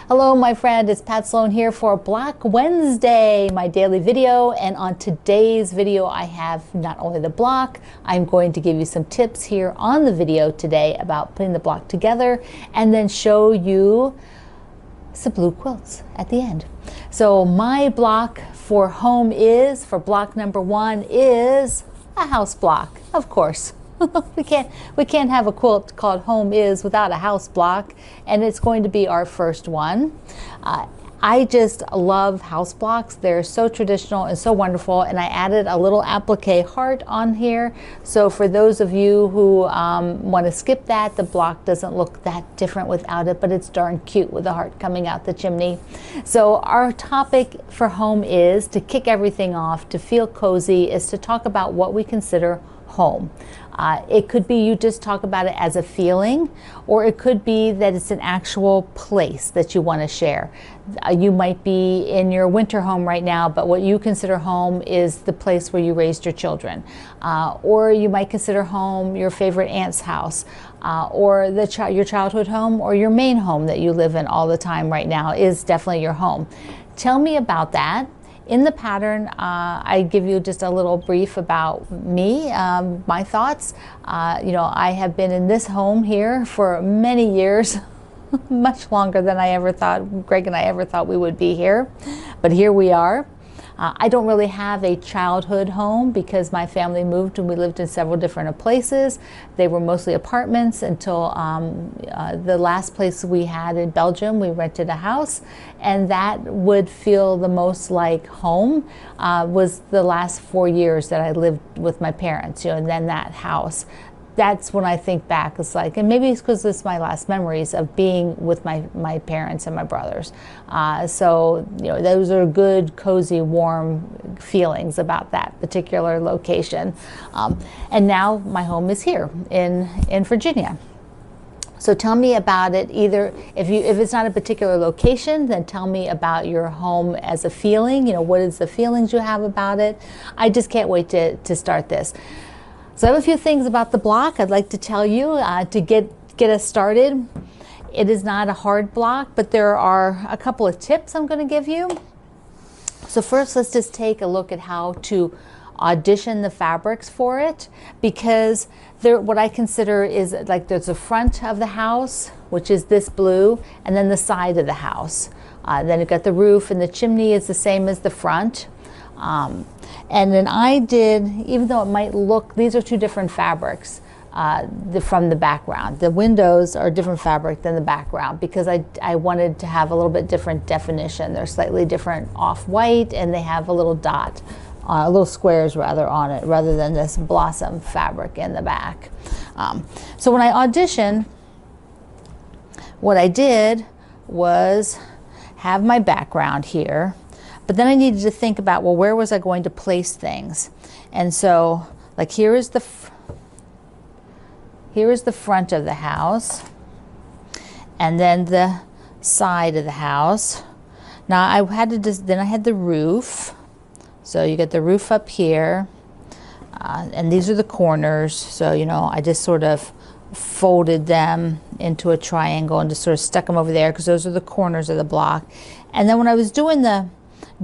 Hello my friend, it's Pat Sloan here for Black Wednesday, my daily video. And on today's video I have not only the block, I'm going to give you some tips here on the video today about putting the block together and then show you some blue quilts at the end. So my block for home is, for block number 1 is a house block, of course. we can't have a quilt called Home Is without a house block, and it's going to be our first one. I just love house blocks. They're so traditional and so wonderful, and I added a little applique heart on here. So for those of you who want to skip that, the block doesn't look that different without it, but it's darn cute with the heart coming out the chimney. So our topic for home is, to kick everything off, to feel cozy, is to talk about what we consider home. It could be you just talk about it as a feeling, or it could be that it's an actual place that you want to share. You might be in your winter home right now, but what you consider home is the place where you raised your children. Or you might consider home your favorite aunt's house, or your childhood home, or your main home that you live in all the time right now is definitely your home. Tell me about that. In the pattern, I give you just a little brief about me, my thoughts. I have been in this home here for many years, much longer than I ever thought, Greg and I ever thought we would be here, but here we are. I don't really have a childhood home because my family moved and we lived in several different places. They were mostly apartments until the last place we had in Belgium, we rented a house, and that would feel the most like home was the last 4 years that I lived with my parents, and then that house. That's when I think back, it's like, and maybe it's because it's my last memories of being with my parents and my brothers. So, those are good, cozy, warm feelings about that particular location. And now my home is here in Virginia. So tell me about it. Either if it's not a particular location, then tell me about your home as a feeling. What is the feelings you have about it? I just can't wait to start this. So I have a few things about the block I'd like to tell you to get us started. It is not a hard block, but there are a couple of tips I'm going to give you. So first, let's just take a look at how to audition the fabrics for it, because what I consider is like there's the front of the house, which is this blue, and then the side of the house. Then you've got the roof, and the chimney is the same as the front. And then I did, even though it might look, these are two different fabrics from the background. The windows are a different fabric than the background because I wanted to have a little bit different definition. They're slightly different off-white, and they have a little dot, little squares rather on it, rather than this blossom fabric in the back. So when I auditioned, what I did was have my background here. But then I needed to think about, well, where was I going to place things? And so, like, here is the front of the house, and then the side of the house. Now I had to then I had the roof. So you get the roof up here, and these are the corners. So I just sort of folded them into a triangle and just sort of stuck them over there because those are the corners of the block. And then when I was doing the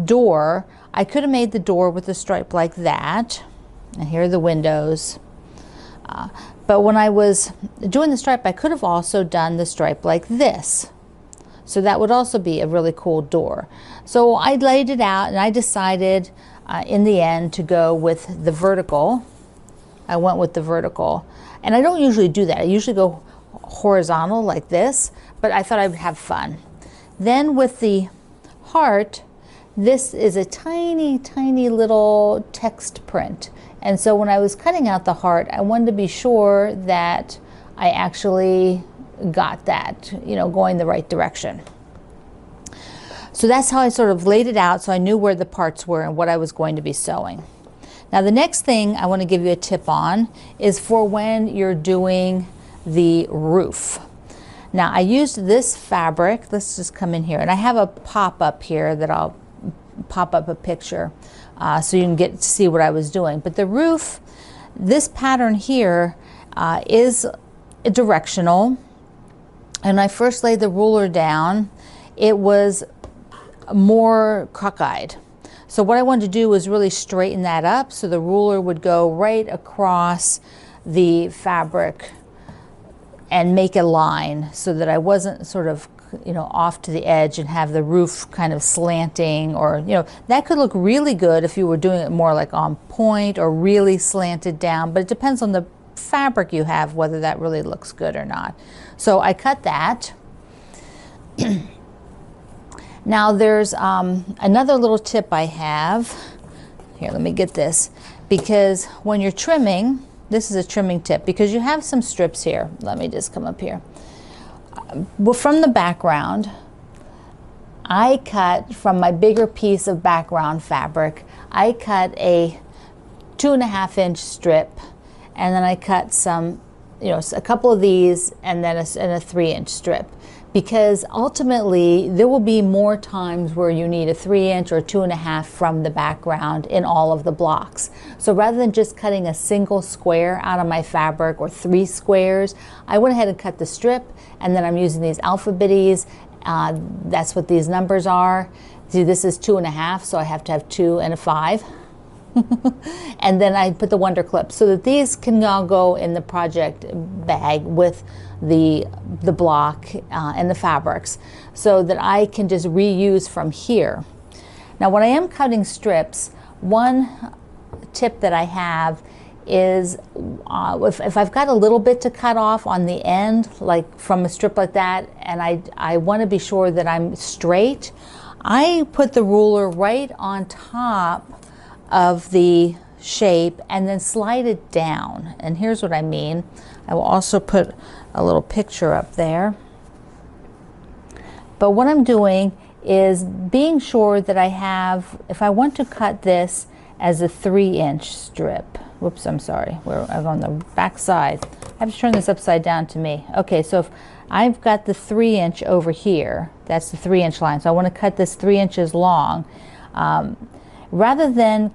door, I could have made the door with a stripe like that, and here are the windows. But when I was doing the stripe, I could have also done the stripe like this. So that would also be a really cool door. So I laid it out, and I decided in the end to go with the vertical. I went with the vertical, and I don't usually do that. I usually go horizontal like this, but I thought I would have fun. Then with the heart, this is a tiny, tiny little text print. And so when I was cutting out the heart, I wanted to be sure that I actually got that, going the right direction. So that's how I sort of laid it out, so I knew where the parts were and what I was going to be sewing. Now the next thing I want to give you a tip on is for when you're doing the roof. Now I used this fabric. Let's just come in here, and I have a pop-up here that I'll pop up a picture so you can get to see what I was doing. But the roof, this pattern here is directional, and I first laid the ruler down. it was more cockeyed. So what I wanted to do was really straighten that up so the ruler would go right across the fabric and make a line so that I wasn't sort of, you know, off to the edge and have the roof kind of slanting, or, you know, that could look really good if you were doing it more like on point or really slanted down, but it depends on the fabric you have whether that really looks good or not. So I cut that. Now there's another little tip I have. Here, let me get this, because when you're trimming, this is a trimming tip, because you have some strips here. Let me just come up here. Well, from the background, I cut from my bigger piece of background fabric, I cut a 2.5 inch strip, and then I cut some, you know, a couple of these, and then a 3-inch strip, because ultimately there will be more times where you need a 3-inch or 2.5 from the background in all of the blocks. So rather than just cutting a single square out of my fabric or 3 squares, I went ahead and cut the strip, and then I'm using these alphabetties. That's what these numbers are. See, this is 2.5, so I have to have 2 and a 5. And then I put the Wonder Clip so that these can all go in the project bag with the block and the fabrics, so that I can just reuse from here. Now when I am cutting strips, one tip that I have is if I've got a little bit to cut off on the end, like from a strip like that, and I want to be sure that I'm straight, I put the ruler right on top of the shape and then slide it down. And here's what I mean. I will also put a little picture up there. But what I'm doing is being sure that I have, if I want to cut this as a 3-inch strip, whoops, I'm sorry, I'm on the back side. I have to turn this upside down to me. Okay, so if I've got the 3-inch over here, that's the 3-inch line, so I want to cut this 3 inches long. Rather than,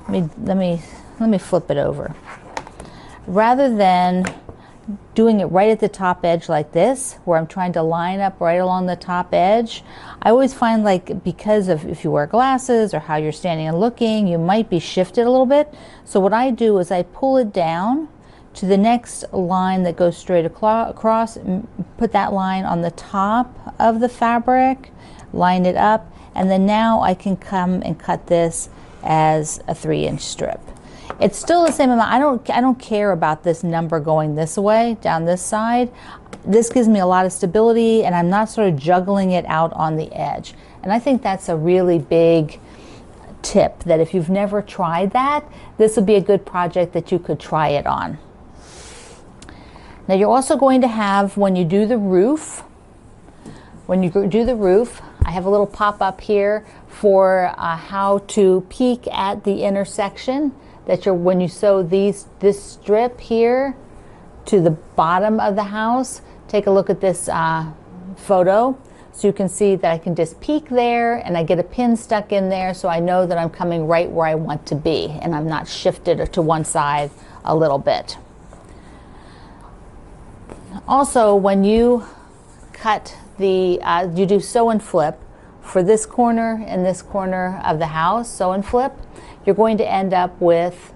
let me flip it over. Rather than doing it right at the top edge like this, where I'm trying to line up right along the top edge, I always find, like, because of if you wear glasses or how you're standing and looking, you might be shifted a little bit. So what I do is I pull it down to the next line that goes straight across, put that line on the top of the fabric, line it up, and then now I can come and cut this as a 3-inch strip. It's still the same amount. I don't care about this number going this way, down this side. This gives me a lot of stability, and I'm not sort of juggling it out on the edge. And I think that's a really big tip, that if you've never tried that, this would be a good project that you could try it on. Now you're also going to have, when you do the roof, I have a little pop-up here for how to peek at the intersection, that when you sew this strip here to the bottom of the house. Take a look at this photo, so you can see that I can just peek there, and I get a pin stuck in there, so I know that I'm coming right where I want to be, and I'm not shifted to one side a little bit. Also, when you cut you do sew and flip for this corner and this corner of the house, sew and flip, you're going to end up with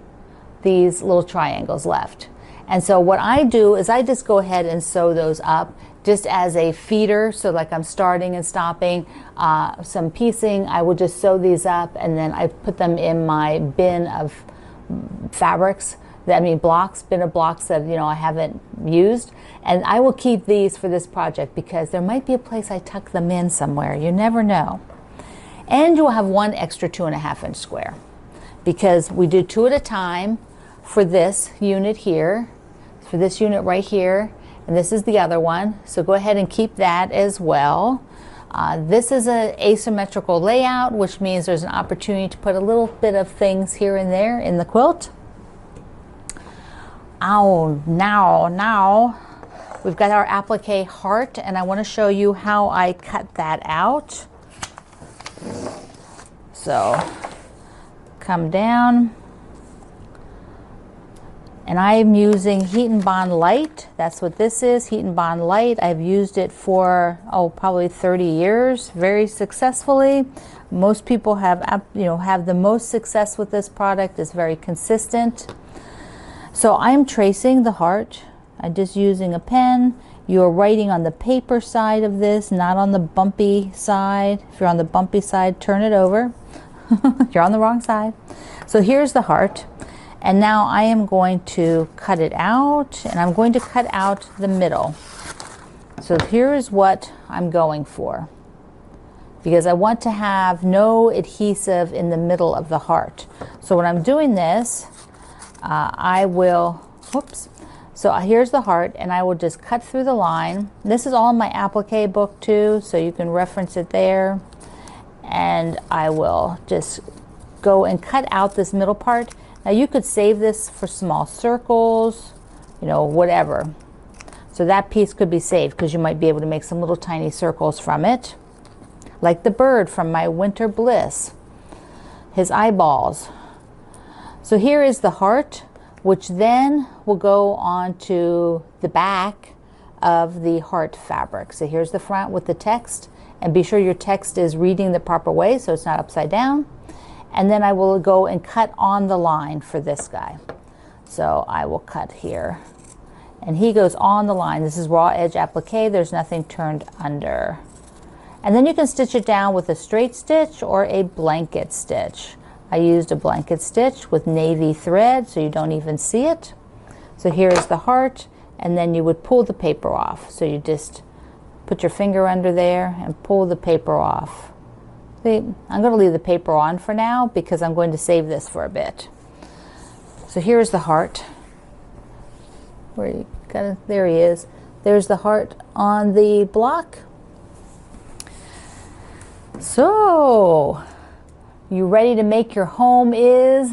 these little triangles left. And so what I do is I just go ahead and sew those up just as a feeder, so like I'm starting and stopping some piecing. I will just sew these up, and then I put them in my bin of fabrics, bin of blocks that, you know, I haven't used. And I will keep these for this project because there might be a place I tuck them in somewhere. You never know. And you will have one extra 2.5-inch square, because we do 2 at a time for this unit here, for this unit right here, and this is the other one. So go ahead and keep that as well. This is an asymmetrical layout, which means there's an opportunity to put a little bit of things here and there in the quilt. Now we've got our applique heart, and I want to show you how I cut that out. So come down, And I'm using Heat and Bond Light. That's what this is, Heat and Bond Light. I've used it for, probably 30 years, very successfully. Most people have the most success with this product. It's very consistent. So I'm tracing the heart. I'm just using a pen. You're writing on the paper side of this, not on the bumpy side. If you're on the bumpy side, turn it over. You're on the wrong side. So here's the heart. And now I am going to cut it out, and I'm going to cut out the middle. So here is what I'm going for, because I want to have no adhesive in the middle of the heart. So when I'm doing this, so here's the heart, and I will just cut through the line. This is all in my applique book too, so you can reference it there. And I will just go and cut out this middle part. Now you could save this for small circles, whatever. So that piece could be saved because you might be able to make some little tiny circles from it. Like the bird from my Winter Bliss, his eyeballs. So here is the heart, which then will go onto the back of the heart fabric. So here's the front with the text, and be sure your text is reading the proper way so it's not upside down. And then I will go and cut on the line for this guy. So I will cut here. And he goes on the line. This is raw edge applique. There's nothing turned under. And then you can stitch it down with a straight stitch or a blanket stitch. I used a blanket stitch with navy thread so you don't even see it. So here's the heart, and then you would pull the paper off. So you just put your finger under there and pull the paper off. See, I'm going to leave the paper on for now because I'm going to save this for a bit. So here's the heart. There he is. There's the heart on the block. So, you ready to make your home? Where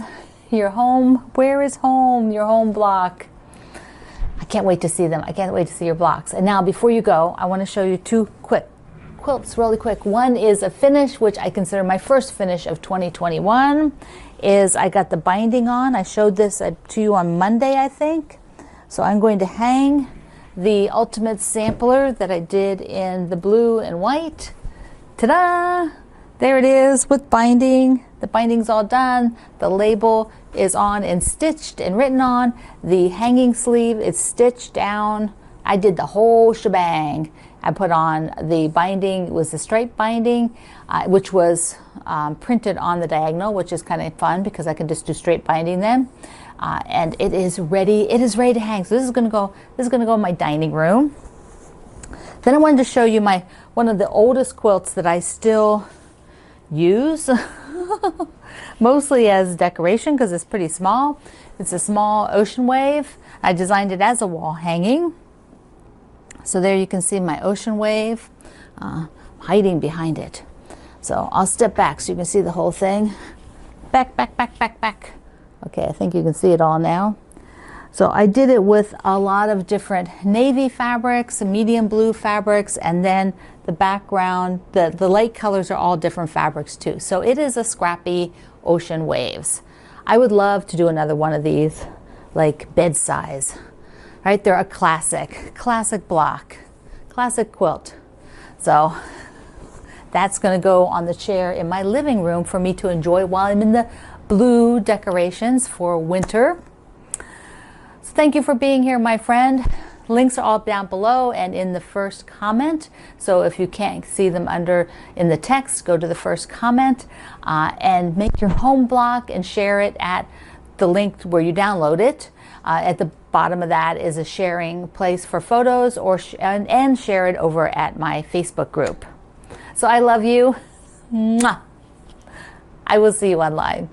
is home? Your home block. I can't wait to see them. I can't wait to see your blocks. And now before you go, I want to show you two quick quilts really quick. One is a finish, which I consider my first finish of 2021, is I got the binding on. I showed this to you on Monday, I think. So I'm going to hang the ultimate sampler that I did in the blue and white. Ta-da! There it is with binding. The binding's all done. The label is on and stitched and written on. The hanging sleeve is stitched down. I did the whole shebang. I put on the binding. It was the straight binding, which was printed on the diagonal, which is kind of fun because I can just do straight binding then. And it is ready. It is ready to hang. So this is going to go. This is going to go in my dining room. Then I wanted to show you one of the oldest quilts that I still use, mostly as decoration because it's pretty small. It's a small ocean wave. I designed it as a wall hanging. So there you can see my ocean wave hiding behind it. So I'll step back so you can see the whole thing. Back, back, back, back, back. Okay, I think you can see it all now. So I did it with a lot of different navy fabrics, medium blue fabrics, and then the background, the light colors are all different fabrics too. So it is a scrappy ocean waves. I would love to do another one of these, like bed size. Right, they're a classic block, classic quilt. So that's gonna go on the chair in my living room for me to enjoy while I'm in the blue decorations for winter. So thank you for being here, my friend. Links are all down below and in the first comment. So if you can't see them in the text, go to the first comment and make your home block and share it at the link where you download it. At the bottom of that is a sharing place for photos, and share it over at my Facebook group. So I love you. Mwah. I will see you online.